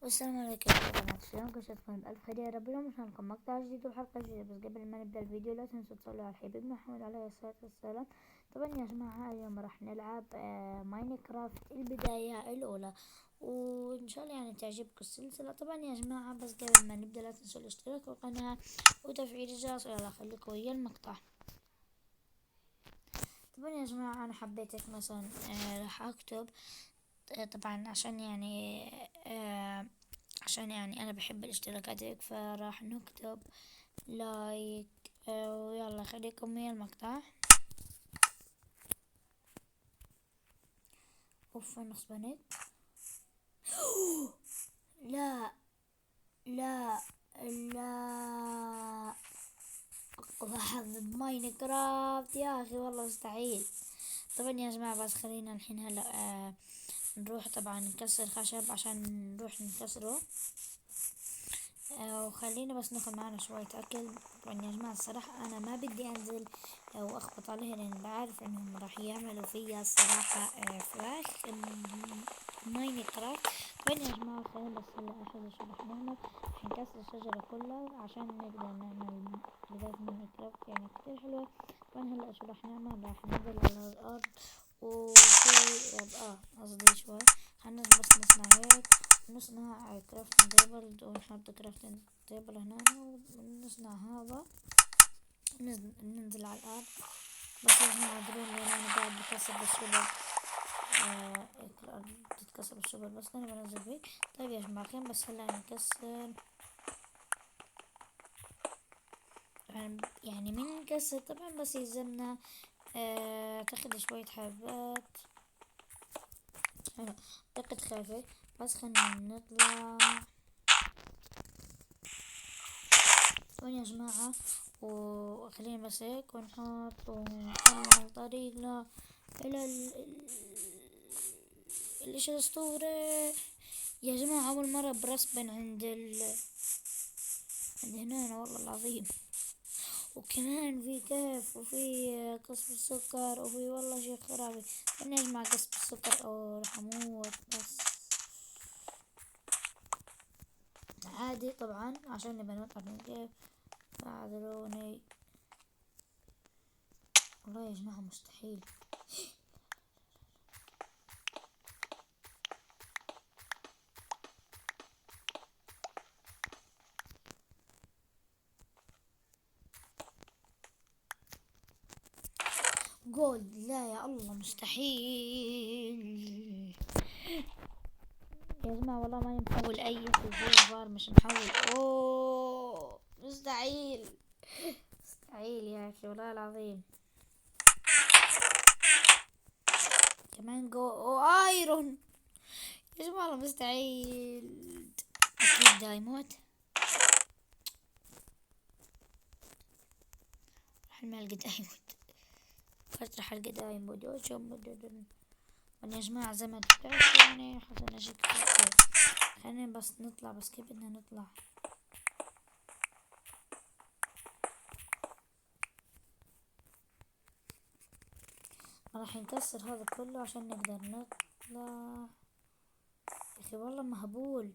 والسلام عليكم يا جماعة، شلونكم؟ تكونوا بألف خير يا رب. اليوم لكم مقطع جديد وحلقة جديدة، بس قبل ما نبدأ الفيديو لا تنسوا تصلوا على الحبيب محمد عليه الصلاة والسلام. طبعا يا جماعة اليوم راح نلعب ماينكرافت البداية الأولى، وإن شاء الله يعني تعجبكم السلسلة. طبعا يا جماعة بس قبل ما نبدأ لا تنسوا الاشتراك في القناة وتفعيل الجرس، ويلا خليكم ويا المقطع. طبعا يا جماعة أنا حبيت مثلا راح أكتب طبعا عشان يعني أنا بحب الاشتراكات هيك، فراح نكتب لايك. ويلا خليكم ويا المقطع. اوف نص بنت. لا لا لا، حظ بماينكرافت يا اخي والله مستحيل. طبعا يا جماعة بس خلينا الحين هلا نروح طبعا نكسر خشب عشان نروح نكسره. وخلينا بس ناخذ معنا شوية أكل. طبعا يا جماعة الصراحة أنا ما بدي أنزل وأخبط عليه، لأن بعرف إنهم راح يعملوا فيا الصراحة فراخ ماينكرافت. طبعا يا جماعة خلينا بس هلا أخذ شو راح نعمل. راح نكسر الشجرة كلها عشان نقدر نعمل بداية ماينكرافت يعني كتير حلوة. طبعا هلا شو راح نعمل، راح ننزل على الأرض وفي قصدي شوي. خلينا بس نصنع هيك، نصنع كرافتنج تيبل ونحط كرافتنج تيبل هنا، ونصنع هذا ننزل على الأرض. بس يا جماعة ادرون لأن أنا قاعد بكسر بالشبل. الأرض بتتكسر بالشبل، بس أنا بنزل فيه. طيب يا جماعة خلينا بس هلا نكسر. يعني من نكسر طبعا بس يلزمنا تاخد شوية حبات. حلو، دقة خايفة. بس خلينا نطلع وين يا جماعة، وخلينا بس هيك ونحط ونكمل طريقنا إلى الإشي الأسطوري. يا جماعة أول مرة برسبن عند هنا والله العظيم. وكمان في كهف وفي قصب السكر وفي والله شي خرافي. أنا يا جماعة قصب السكر أو راح أموت، بس عادي طبعا عشان نبقى نوقف من كيف. اعذروني والله يا جماعة مستحيل. جولد لا يا الله مستحيل. يا جماعة والله ماني محول أي سيرفر، مش محول. أوه مستحيل مستحيل يا أخي والله العظيم. كمان ايرون. يا جماعة والله مستحيل. أكيد دايموت. راح ما ألقى دايموت. فكرت راح ألقى دايموت. يا جماعة زي ما تعرفوا يعني حصلنا شي كتير. خلينا بس نطلع، بس كيف بدنا نطلع؟ راح نكسر هذا كله عشان نقدر نطلع. يا اخي والله مهبول.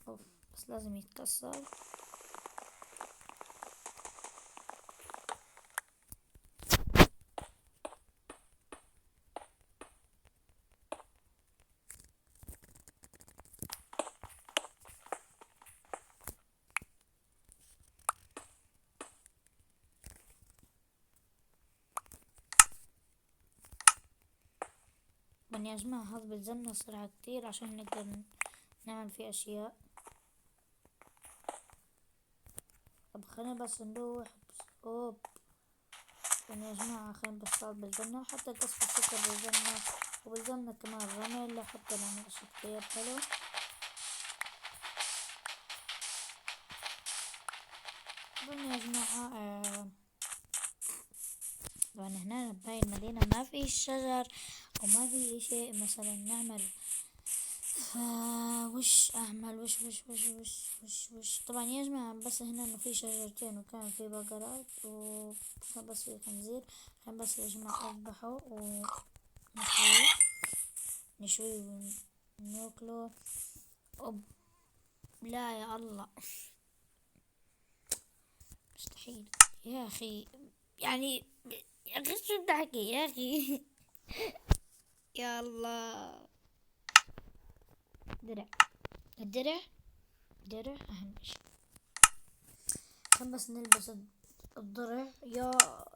أوف. بس لازم يتكسر. يا جماعة هذا بلزمنا سرعة كتير عشان نقدر نعمل فيه أشياء. طب خلينا بس نروح. اوب. يا جماعة خلينا بس صار بلزمنا حتى قصف السكر بلزمنا، وبلزمنا كمان رمل لحتى نعمل اشي كتير حلو. يا جماعة طبعا هنا بهاي المدينة ما في شجر وما في شيء مثلا نعمل. وش اعمل وش طبعا يا جماعة بس هنا انه في شجرتين وكان في بقرات وكان بس في خنزير. كان بس يا جماعة اذبحه نشوي نشوي وناكله. أوب. لا يا الله، مستحيل يا أخي، يعني يا أخي شو بدي أحكي يا أخي. يا الله. درع. الدرع. درع أهم شي. عشان بس نلبس الضرع. يا أخي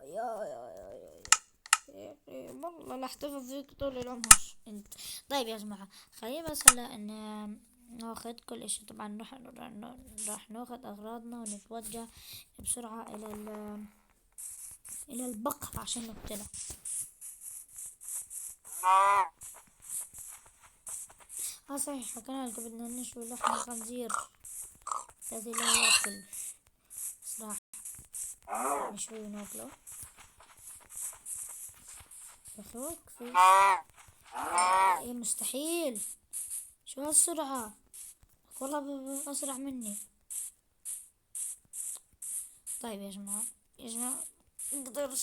والله لا احتفظ فيك طول العمر انت. طيب يا جماعة، خلينا بس هلا ان ناخد كل اشي. طبعا راح ناخد اغراضنا ونتوجه بسرعة الى البقر عشان نقتله. صحيح، حكينا لكم بدنا نشوي لحم الخنزير الذي لا يأكل، بس راح نشوي وناكله. يا اخي وقفي. ايه مستحيل، شو هالسرعة، والله اسرع مني. طيب يا جماعة، يا جماعة نقدر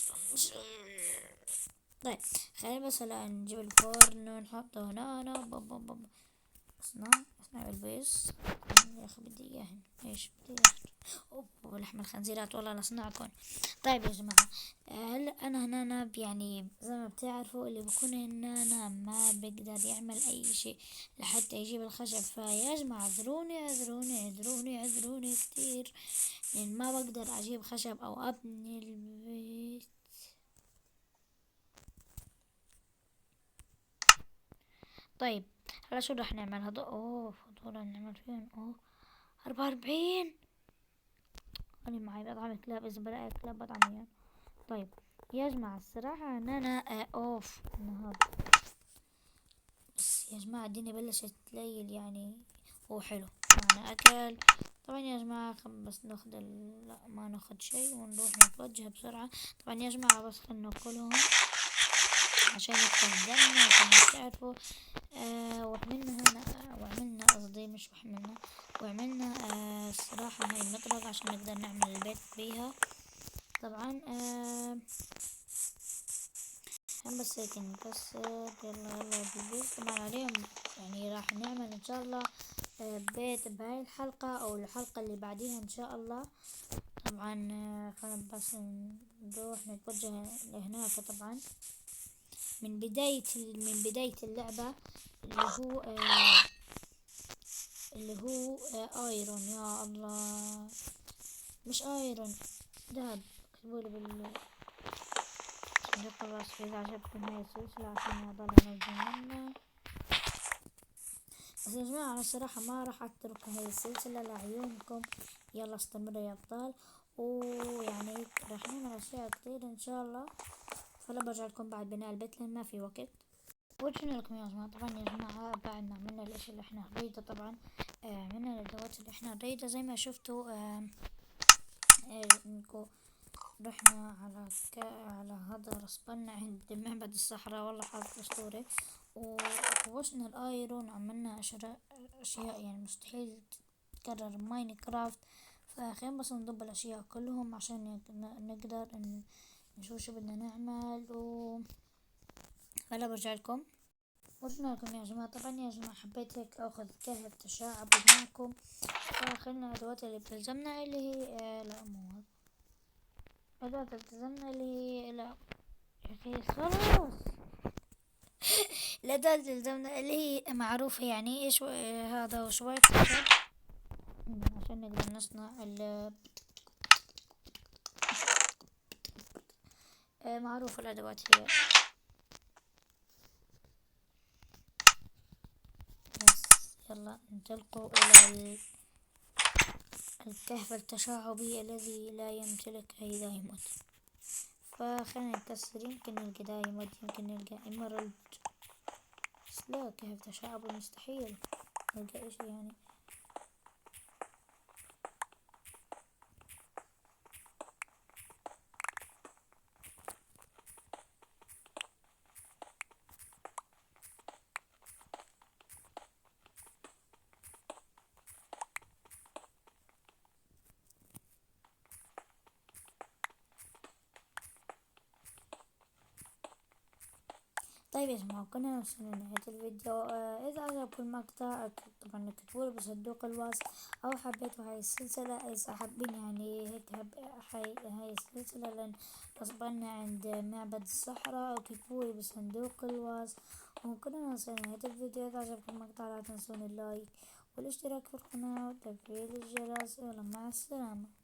طيب خلينا بس هلا نجيب الفرن ونحطه هنا. اصنع البيض. يا اخي بدي اياه. ايش بدي اياه؟ اوه لحم الخنزيرات والله لاصنعكم. طيب يا جماعة، هلا انا هنا يعني زي ما بتعرفوا اللي بكون هنا ما بقدر يعمل اي شيء لحتى يجيب الخشب. فيا جماعة اعذروني اعذروني اعذروني اعذروني كتير، لان ما بقدر اجيب خشب او ابني البيت. طيب هلا شو رح نعمل؟ هذا اوه هذول نعمل فيهم 44. أنا معي بضعة كلاب، إذا بلاقي كلاب بضعة يعني. طيب يا جماعة الصراحة إن أنا أوف النهار، بس يا جماعة الدنيا بلشت تليل يعني. هو حلو معنا أكل. طبعا يا جماعة بس ناخد لا ما ناخد شي ونروح نتوجه بسرعة. طبعا يا جماعة بس خلنا ناكلهم عشان يتقدمنا عشان تعرفوا. وعملنا هنا وعملنا قصدي مش وعملنا الصراحة هاي المطبخ عشان نقدر نعمل البيت بيها. طبعا هم بس هيك نكسر. يلا بالبيت طبعا عليهم يعني راح نعمل ان شاء الله بيت بهاي الحلقة او الحلقة اللي بعديها ان شاء الله. طبعا خلينا بس نروح نتوجه لهناك. طبعا من بداية اللعبة اللي هو ايرون. يا الله مش ايرون، ذهب. اكتبولي صندوق الوصف إذا عجبكم هاي السلسلة عشان يضل ينزل منا. بس يا جماعة أنا الصراحة ما راح أترك هاي السلسلة لعيونكم. يلا استمروا يا أبطال، ويعني راح نعمل أشياء كتير إن شاء الله. فلا برجع لكم بعد بناء البيت لأن ما في وقت. وجهنا لكم يا جماعة. طبعا يا جماعة بعد ما عملنا الاشي اللي احنا نريده، طبعا عملنا الادوات اللي احنا نريده زي ما شفتوا. انكو رحنا على هذا رسبنا عند معبد الصحراء، والله حظ اسطوري. وخوشنا الايرون، عملنا اشياء يعني مستحيل تتكرر ماينكرافت. فخلينا بس نضب الاشياء كلهم عشان نقدر نشوف شو بدنا نعمل. هلا برجع لكم. وصلنا لكم يا جماعة. طبعا يا جماعة حبيت هيك اخذ كهف تشعب معكم. فاخذنا الادوات اللي بتلزمنا اللي هي لا مو هذا. الادوات اللي بتلزمنا اللي هي لا يا اخي خلاص. الادوات اللي بتلزمنا اللي هي معروفة يعني ايش هذا وشوية خشب عشان نقدر نصنع معروفة الادوات هي. بس يلا انطلقوا الى الكهف التشعبي الذي لا يمتلك أي دايموند. فخلينا نكسر، يمكن نلقى دايموند، يمكن نلقى إمرالد. بس لا، كهف تشعبي مستحيل نلقى إشي يعني. طيب يا جماعة، كنا وصلنا لنهاية الفيديو. إذا عجبكم المقطع طبعا اكتبولي بصندوق الوصف، أو حبيتوا هاي السلسلة، إذا حابين يعني هيك هاي السلسلة لأن وصلنا عند معبد الصحراء، اكتبولي بصندوق الوصف. وكنا وصلنا لنهاية الفيديو. إذا عجبكم المقطع لا تنسون اللايك والاشتراك في القناة وتفعيل الجرس. يلا مع السلامة.